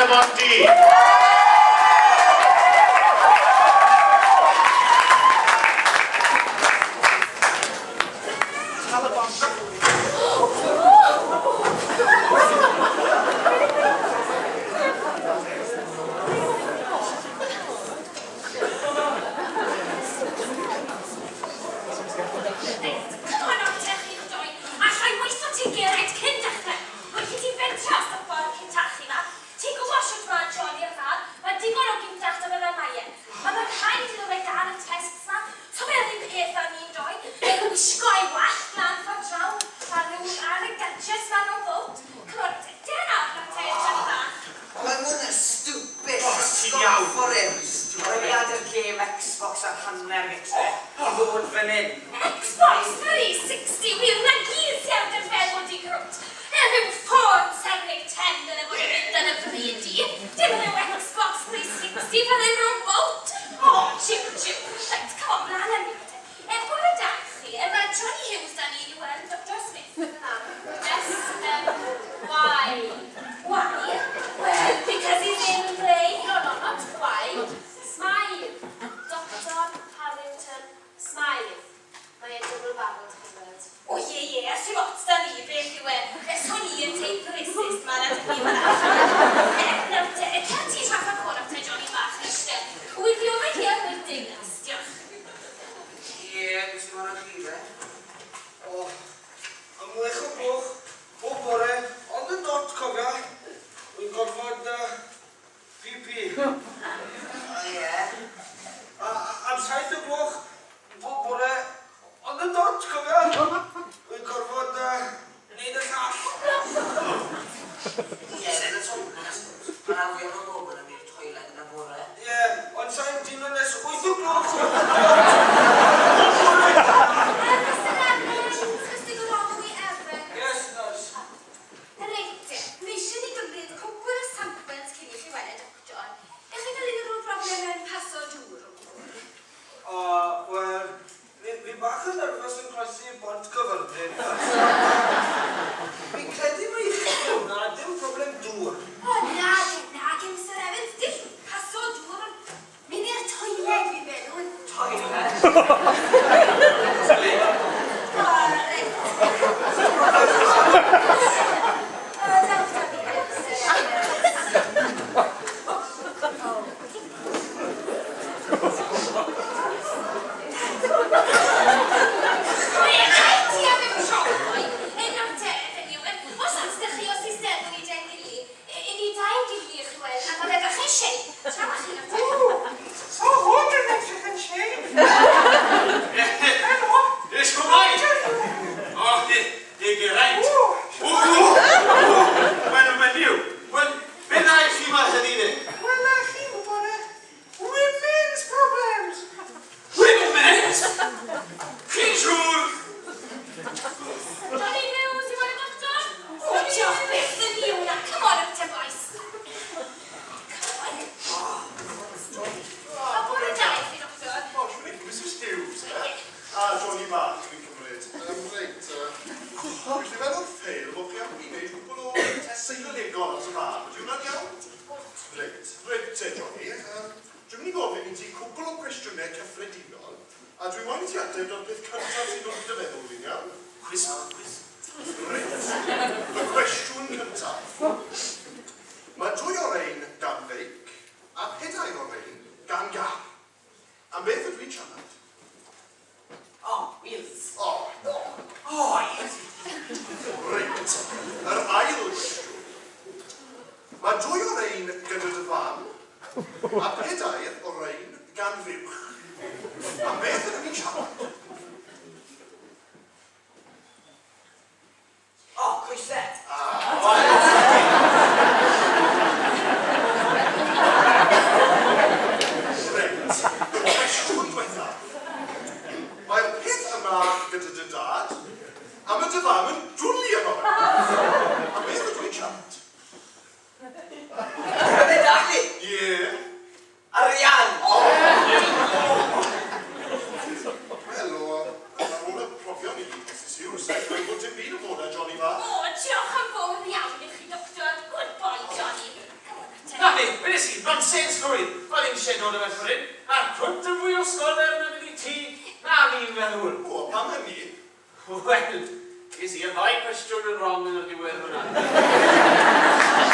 mod di. Xbox 360, wir na gyd sy'n awdur feddwl di grwt. Rhyw ffôn 710 dyn efo mynd yn y fridi. Dim yn yw Xbox 360 fel ein robot. O, chiw. Right, come on, mlaen yn mynd. Bore da chi, mae Johnny Hughes da ni i weld Dr Smith. Yes, why? Why? Well, because he's in play. No, not why. Smile. Dr. Harrington, smiling. Mae e'n double barreled hyfryd. O ie, sy'n ots da ni, beth yw e? Son i yn teip racist, mae'n edrych ni fan allan. Cael ti traffa cwr at Johnny bach eisiau. Wy'n fi over here with Dingus, diolch. Ie, dwi'n sy'n mwyn chi, fe. O, ymwech o bwch, o bore, ond yn dod cofia, wy'n gorfod PP. O ie. Am 7 o gloch, o bore, ond yn dod cofia, wy'n gorfod wneud y llall. Ie, yn y Thomas, mae'n afion o gofyn am i'r toilet yn y bore. Ie, ond sa'n dyn nhw'n nes 8 o gloch. mi, wedes i, nonsens rwydd. Oedd ddim eisiau dod o beth ffordd. A'r cwnt yn fwy o sgoler yn mynd i ti. Na fi'n meddwl. O, pam hynny? Wel, ges i y ddau cwestiwn yn wrong yn y diwedd hwnna.